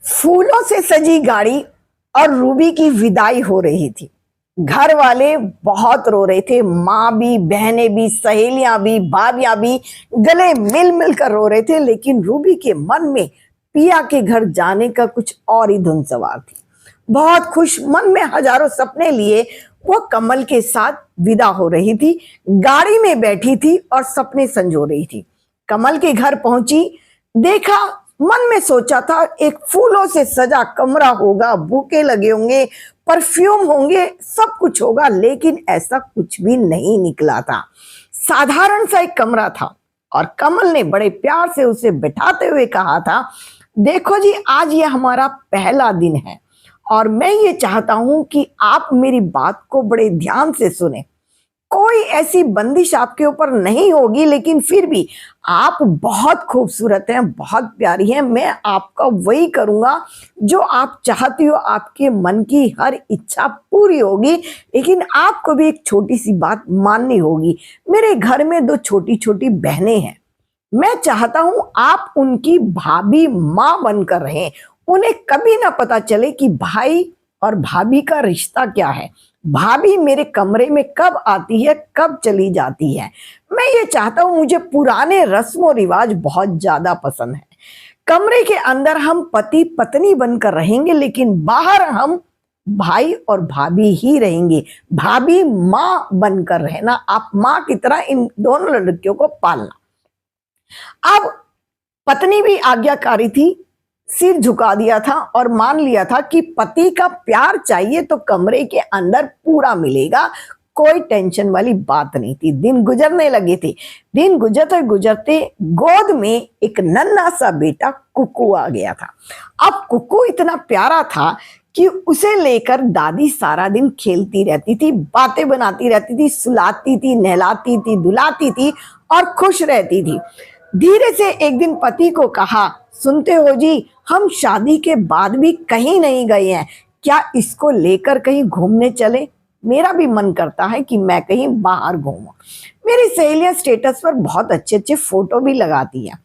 फूलों से सजी गाड़ी और रूबी की विदाई हो रही थी। घर वाले बहुत रो रहे थे, माँ भी, बहनें भी, सहेलियां भी, भाभियां भी गले मिल मिल कर रो रहे थे। लेकिन रूबी के मन में पिया के घर जाने का कुछ और ही धुन सवार थी। बहुत खुश मन में हजारों सपने लिए वो कमल के साथ विदा हो रही थी। गाड़ी में बैठी थी और सपने संजो रही थी। कमल के घर पहुंची, देखा, मन में सोचा था एक फूलों से सजा कमरा होगा, बुके लगे होंगे, परफ्यूम होंगे, सब कुछ होगा, लेकिन ऐसा कुछ भी नहीं निकला था। साधारण सा एक कमरा था और कमल ने बड़े प्यार से उसे बिठाते हुए कहा था, देखो जी, आज ये हमारा पहला दिन है और मैं ये चाहता हूं कि आप मेरी बात को बड़े ध्यान से सुने। कोई ऐसी बंदिश आपके ऊपर नहीं होगी, लेकिन फिर भी आप बहुत खूबसूरत हैं, बहुत प्यारी हैं। मैं आपका वही करूंगा जो आप चाहती हो, आपके मन की हर इच्छा पूरी होगी। लेकिन आपको भी एक छोटी सी बात माननी होगी। मेरे घर में दो छोटी छोटी बहनें हैं, मैं चाहता हूं आप उनकी भाभी माँ बनकर रहें। उन्हें कभी ना पता चले कि भाई और भाभी का रिश्ता क्या है। भाभी मेरे कमरे में कब आती है, कब चली जाती है। मैं ये चाहता हूं, मुझे पुराने रस्मों रिवाज बहुत ज्यादा पसंद है। कमरे के अंदर हम पति पत्नी बनकर रहेंगे, लेकिन बाहर हम भाई और भाभी ही रहेंगे। भाभी माँ बनकर रहना, आप माँ की तरह इन दोनों लड़कियों को पालना। अब पत्नी भी आज्ञाकारी थी, सिर झुका दिया था और मान लिया था कि पति का प्यार चाहिए तो कमरे के अंदर पूरा मिलेगा। कोई टेंशन वाली बात नहीं थी। दिन गुजरने लगे थे। दिन गुजरते गुजरते गोद में एक नन्हा सा बेटा कुकू आ गया था। अब कुकू इतना प्यारा था कि उसे लेकर दादी सारा दिन खेलती रहती थी, बातें बनाती रहती थी, सुलाती थी, नहलाती थी, धुलाती थी और खुश रहती थी। धीरे से एक दिन पति को कहा, सुनते हो जी, हम शादी के बाद भी कहीं नहीं गए हैं, क्या इसको लेकर कहीं घूमने चले? मेरा भी मन करता है कि मैं कहीं बाहर घूमूं। मेरी सहेलियां स्टेटस पर बहुत अच्छे अच्छे फोटो भी लगाती हैं।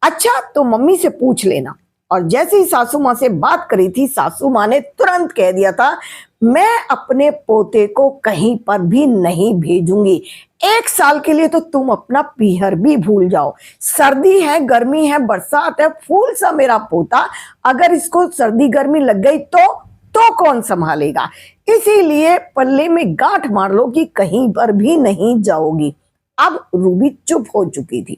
अच्छा, तो मम्मी से पूछ लेना। और जैसे ही सासू माँ से बात करी थी, सासू माँ ने तुरंत कह दिया था, मैं अपने पोते को कहीं पर भी नहीं भेजूंगी। 1 साल के लिए तो तुम अपना पीहर भी भूल जाओ। सर्दी है, गर्मी है, बरसात है, फूल सा मेरा पोता, अगर इसको सर्दी गर्मी लग गई तो कौन संभालेगा? इसीलिए पल्ले में गांठ मार लो कि कहीं पर भी नहीं जाओगी। अब रूबी चुप हो चुकी थी।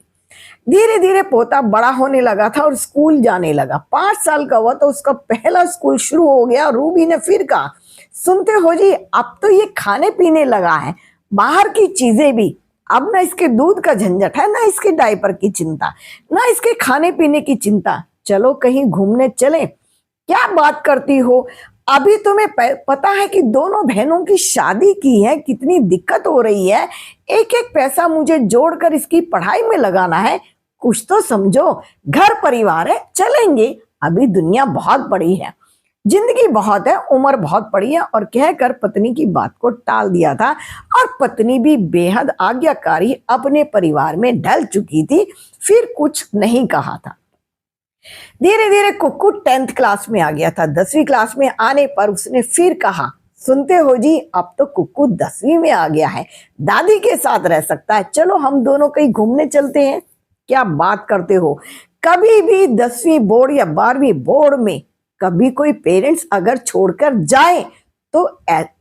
धीरे धीरे पोता बड़ा होने लगा था और स्कूल जाने लगा। 5 साल का हुआ तो उसका पहला स्कूल शुरू हो गया। रूबी ने फिर कहा, सुनते हो जी, अब तो ये खाने पीने लगा है, बाहर की चीजें भी। अब ना इसके दूध का झंझट है, ना इसके डायपर की चिंता, ना इसके खाने पीने की चिंता। चलो कहीं घूमने चले। क्या बात करती हो? अभी तुम्हें पता है कि दोनों बहनों की शादी की है, कितनी दिक्कत हो रही है। एक एक पैसा मुझे जोड़कर इसकी पढ़ाई में लगाना है। कुछ तो समझो, घर परिवार है, चलेंगे। अभी दुनिया बहुत बड़ी है, जिंदगी बहुत है, उम्र बहुत बड़ी है। और कहकर पत्नी की बात को टाल दिया था और पत्नी भी बेहद आज्ञाकारी अपने परिवार में ढल चुकी थी, फिर कुछ नहीं कहा था। धीरे धीरे कुक्कू 10th क्लास में आ गया था। 10वीं क्लास में आने पर उसने फिर कहा, सुनते हो जी, अब तो कुक्कू 10वीं में आ गया है, दादी के साथ रह सकता है, चलो हम दोनों कहीं घूमने चलते हैं। क्या बात करते हो? कभी भी 10वीं बोर्ड या 12वीं बोर्ड में कभी कोई पेरेंट्स अगर छोड़कर जाए तो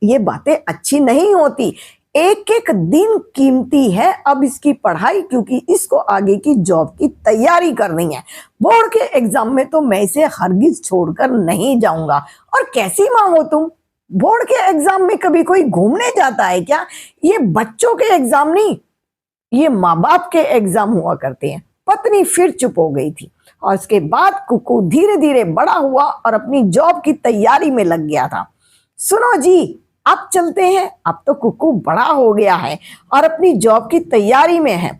ये बातें अच्छी नहीं होती। एक एक दिन कीमती है अब इसकी पढ़ाई, क्योंकि इसको आगे की जॉब की तैयारी करनी है। बोर्ड के एग्जाम में तो मैं इसे हरगिज छोड़कर नहीं जाऊंगा। और कैसी माँ हो तुम? बोर्ड के एग्जाम में कभी कोई घूमने जाता है क्या? ये बच्चों के एग्जाम नहीं, ये माँ बाप के एग्जाम हुआ करते हैं। पत्नी फिर चुप हो गई थी और उसके बाद कुकू धीरे धीरे बड़ा हुआ और अपनी जॉब की तैयारी में लग गया था। सुनो जी, अब चलते हैं। अब तो कुकू बड़ा हो गया है और अपनी जॉब की तैयारी में है।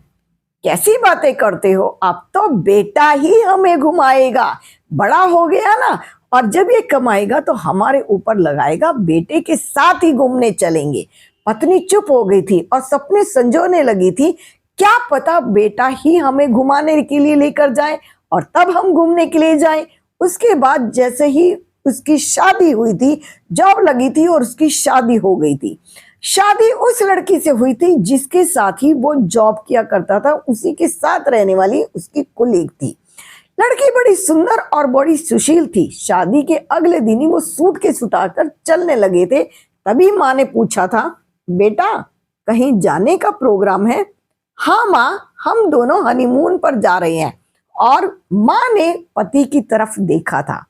कैसी बातें करते हो? अब तो बेटा ही हमें घुमाएगा, बड़ा हो गया ना, और जब ये कमाएगा तो हमारे ऊपर लगाएगा, बेटे के साथ ही घूमने चलेंगे। पत्नी चुप हो गई थी और सपने संजोने लगी थी। क्या पता बेटा ही हमें घुमाने के लिए लेकर जाए और तब हम घूमने के लिए जाएं। उसके बाद जैसे ही उसकी शादी हुई थी, जॉब लगी थी और उसकी शादी हो गई थी। शादी उस लड़की से हुई थी जिसके साथ ही वो जॉब किया करता था, उसी के साथ रहने वाली उसकी कुलीग थी। लड़की बड़ी सुंदर और बड़ी सुशील थी। शादी के अगले दिन ही वो सूटकेस उठाकर चलने लगे थे। तभी माँ ने पूछा था, बेटा कहीं जाने का प्रोग्राम है? हाँ माँ, हम दोनों हनीमून पर जा रहे हैं। और माँ ने पति की तरफ देखा था।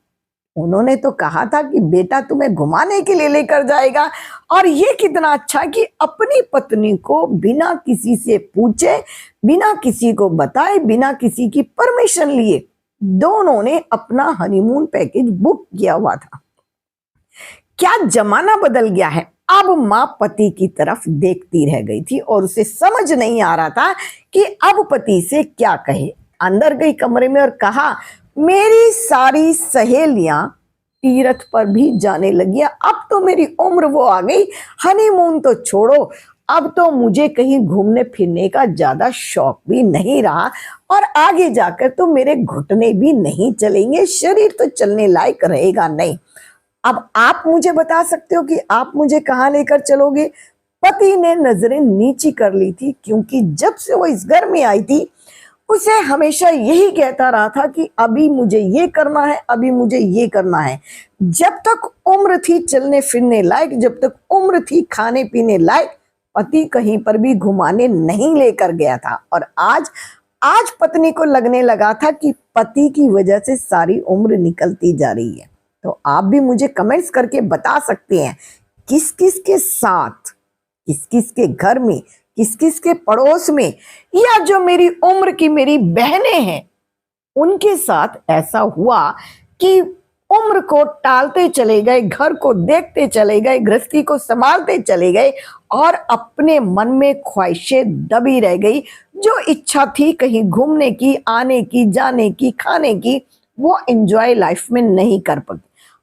उन्होंने तो कहा था कि बेटा तुम्हें घुमाने के लिए लेकर जाएगा, और ये कितना अच्छा कि अपनी पत्नी को बिना किसी से पूछे, बिना किसी को बताए, बिना किसी की परमिशन लिए दोनों ने अपना हनीमून पैकेज बुक किया हुआ था। क्या जमाना बदल गया है। अब माँ पति की तरफ देखती रह गई थी और उसे समझ नहीं आ रहा था कि अब पति से क्या कहे। अंदर गई कमरे में और कहा, मेरी सारी सहेलियां तीर्थ पर भी जाने लगी। अब तो मेरी उम्र वो आ गई, हनीमून तो छोड़ो, अब तो मुझे कहीं घूमने फिरने का ज्यादा शौक भी नहीं रहा, और आगे जाकर तो मेरे घुटने भी नहीं चलेंगे, शरीर तो चलने लायक रहेगा नहीं। अब आप मुझे बता सकते हो कि आप मुझे कहाँ लेकर चलोगे? पति ने नजरें नीची कर ली थी, क्योंकि जब से वो इस घर में आई थी उसे हमेशा यही कहता रहा था कि अभी मुझे ये करना है, अभी मुझे ये करना है। जब तक उम्र थी चलने फिरने लायक, जब तक उम्र थी खाने पीने लायक, पति कहीं पर भी घुमाने नहीं लेकर गया था। और आज पत्नी को लगने लगा था कि पति की वजह से सारी उम्र निकलती जा रही है। तो आप भी मुझे कमेंट्स करके बता सकते हैं, किस किस के साथ, किस किस के घर में, किस किस के पड़ोस में, या जो मेरी उम्र की मेरी बहनें हैं उनके साथ ऐसा हुआ कि उम्र को टालते चले गए, घर को देखते चले गए, गृहस्थी को संभालते चले गए, और अपने मन में ख्वाहिशें दबी रह गई। जो इच्छा थी कहीं घूमने की, आने की, जाने की, खाने की, वो एंजॉय लाइफ में नहीं कर पाती।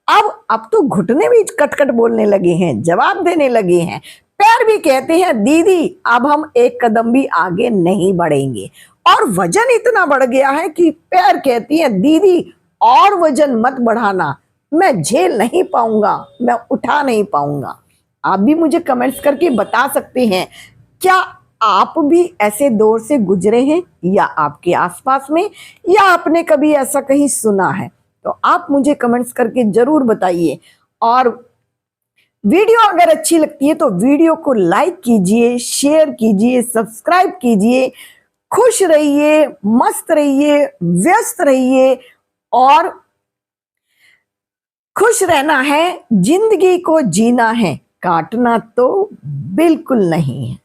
अब तो घुटने भी कटकट बोलने लगे हैं, जवाब देने लगे हैं, पैर भी कहते हैं दीदी अब हम एक कदम भी आगे नहीं बढ़ेंगे। और वजन इतना बढ़ गया है कि पैर कहती हैं दीदी और वजन मत बढ़ाना, मैं झेल नहीं पाऊंगा, मैं उठा नहीं पाऊंगा। आप भी मुझे कमेंट्स करके बता सकते हैं, क्या आप भी ऐसे दौर से गुजरे हैं, या आपके आसपास में, या आपने कभी ऐसा कहीं सुना है? तो आप मुझे कमेंट्स करके जरूर बताइए। और वीडियो अगर अच्छी लगती है तो वीडियो को लाइक कीजिए, शेयर कीजिए, सब्सक्राइब कीजिए। खुश रहिए, मस्त रहिए, व्यस्त रहिए, और खुश रहना है, जिंदगी को जीना है, काटना तो बिल्कुल नहीं है।